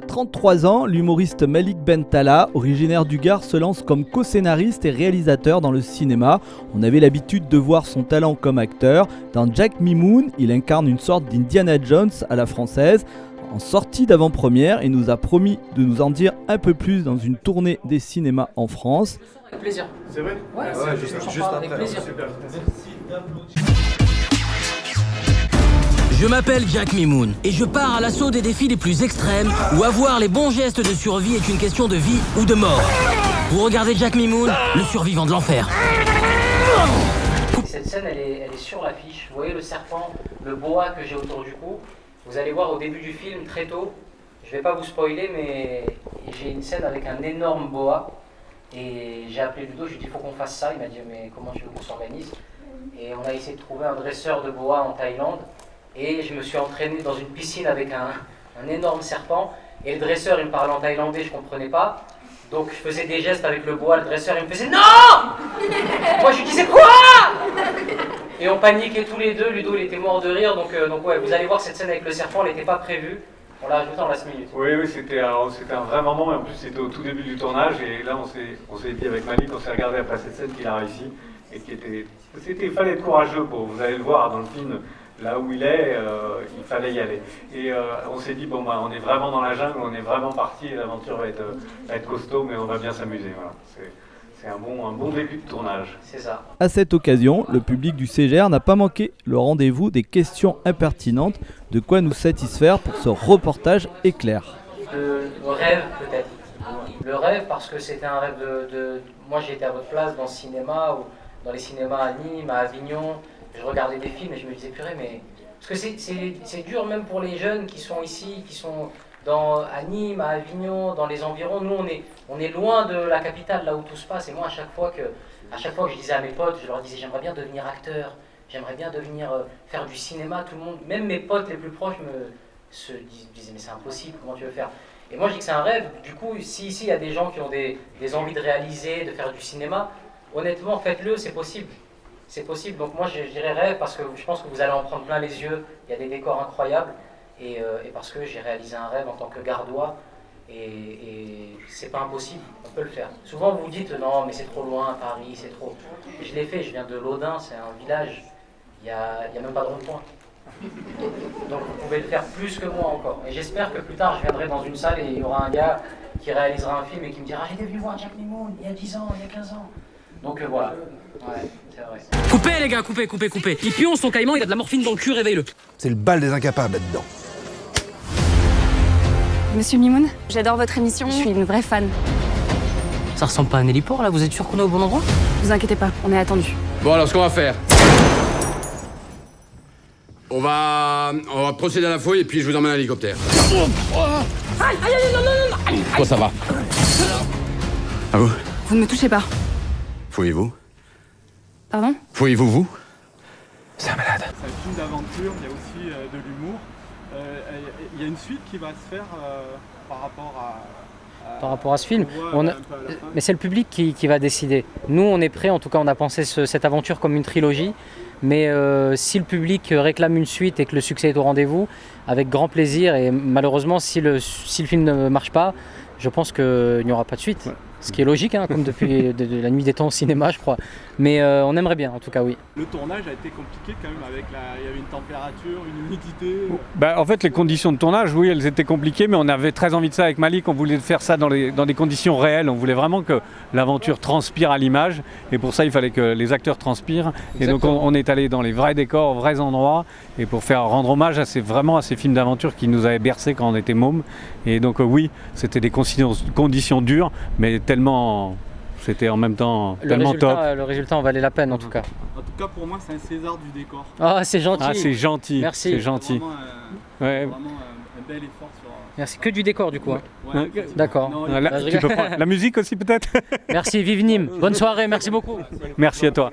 À 33 ans, l'humoriste Malik Bentala, originaire du Gard, se lance comme co-scénariste et réalisateur dans le cinéma. On avait l'habitude de voir son talent comme acteur. Dans Jack Mimoun, il incarne une sorte d'Indiana Jones à la française. En sortie d'avant-première, il nous a promis de nous en dire un peu plus dans une tournée des cinémas en France. Avec plaisir. C'est vrai? Ouais, juste après. avec plaisir. Super. Je m'appelle Jack Mimoun et je pars à l'assaut des défis les plus extrêmes où avoir les bons gestes de survie est une question de vie ou de mort. Vous regardez Jack Mimoun, le survivant de l'enfer. Cette scène, elle est sur l'affiche. Vous voyez le serpent, le boa que j'ai autour du cou. Vous allez voir au début du film, très tôt, je vais pas vous spoiler, mais j'ai une scène avec un énorme boa. Et j'ai appelé Ludo, je lui ai dit il faut qu'on fasse ça. Il m'a dit mais comment tu veux qu'on s'organise? Et on a essayé de trouver un dresseur de boa en Thaïlande. Et je me suis entraîné dans une piscine avec un énorme serpent. Et le dresseur, il me parlait en thaïlandais, je comprenais pas. Donc je faisais des gestes avec le boa, le dresseur, il me faisait non. Moi je lui disais quoi? Et on paniquait tous les deux, Ludo il était mort de rire. Donc ouais, vous allez voir cette scène avec le serpent, elle n'était pas prévue. On l'a ajouté en last minute. Oui, c'était un vrai moment, et en plus c'était au tout début du tournage, et là on s'est dit avec Malik, on s'est regardé après cette scène qu'il a réussi, et il fallait être courageux vous allez le voir dans le film, là où il est, il fallait y aller. Et on s'est dit, bon bah on est vraiment dans la jungle, on est vraiment parti, et l'aventure va être costaud, mais on va bien s'amuser, voilà. C'est un bon début de tournage. C'est ça. À cette occasion, le public du CGR n'a pas manqué le rendez-vous des questions impertinentes. De quoi nous satisfaire pour ce reportage éclair. Le rêve peut-être. Le rêve parce que c'était un rêve de... Moi j'étais à votre place dans le cinéma, ou dans les cinémas à Nîmes, à Avignon. Je regardais des films et je me disais purée mais... Parce que c'est dur même pour les jeunes qui sont ici, qui sont à Nîmes, à Avignon, dans les environs. Nous on est loin de la capitale, là où tout se passe. Et moi à chaque fois que je disais à mes potes, je leur disais j'aimerais bien devenir acteur, j'aimerais bien devenir faire du cinéma. Tout le monde, même mes potes les plus proches se disaient mais c'est impossible, comment tu veux faire? Et moi je dis que c'est un rêve. Du coup si ici il y a des gens qui ont des envies de réaliser, de faire du cinéma, honnêtement faites-le, c'est possible. C'est possible, donc moi je dirais rêve parce que je pense que vous allez en prendre plein les yeux, il y a des décors incroyables et parce que j'ai réalisé un rêve en tant que gardois et c'est pas impossible, on peut le faire. Souvent vous vous dites non mais c'est trop loin, Paris c'est trop... Je l'ai fait, je viens de l'Audin, c'est un village, il y a même pas de rond-point. Donc vous pouvez le faire plus que moi encore. Et j'espère que plus tard je viendrai dans une salle et il y aura un gars qui réalisera un film et qui me dira j'étais venu voir Jack Mimoun il y a 10 ans, il y a 15 ans. Donc voilà. Ouais, c'est vrai. Coupez les gars, coupez. Il pionce son caïman, il a de la morphine dans le cul, réveille-le. C'est le bal des incapables là-dedans. Monsieur Mimoun, j'adore votre émission, je suis une vraie fan. Ça ressemble pas à un héliport là, vous êtes sûr qu'on est au bon endroit? Vous inquiétez pas, on est attendu. Bon alors ce qu'on va faire, on va procéder à la fouille et puis je vous emmène à l'hélicoptère. Aïe, non. Toi ça va? À vous? Vous ne me touchez pas. Fouillez-vous? Pardon? Fouillez-vous vous? C'est un malade. C'est un film d'aventure, il y a aussi de l'humour. Il y a une suite qui va se faire par rapport à ce film. On Mais c'est le public qui va décider. Nous, on est prêts, en tout cas, on a pensé cette aventure comme une trilogie. Mais si le public réclame une suite et que le succès est au rendez-vous, avec grand plaisir. Et malheureusement, si le film ne marche pas, je pense qu'il n'y aura pas de suite. Ouais. Ce qui est logique, hein, comme depuis de la nuit des temps au cinéma, je crois. Mais on aimerait bien, en tout cas, oui. Le tournage a été compliqué quand même, il y avait une température, une humidité. En fait, les conditions de tournage, oui, elles étaient compliquées, mais on avait très envie de ça avec Malik. On voulait faire ça dans des conditions réelles. On voulait vraiment que l'aventure transpire à l'image. Et pour ça, il fallait que les acteurs transpirent. Exactement. Et donc, on est allé dans les vrais décors, aux vrais endroits. Et pour rendre hommage à ces films d'aventure qui nous avaient bercés quand on était mômes. Et donc, oui, c'était des conditions dures, mais tellement... C'était en même temps tellement top. Le résultat en valait la peine en tout cas. En tout cas pour moi c'est un César du décor. Ah c'est gentil. Ah c'est gentil. Merci. C'est gentil. Vraiment un bel effort sur... Merci, que du décor du coup. Ouais, d'accord. Tu peux prendre la musique aussi peut-être. Merci, vive Nîmes. Bonne soirée, merci beaucoup. Merci à toi.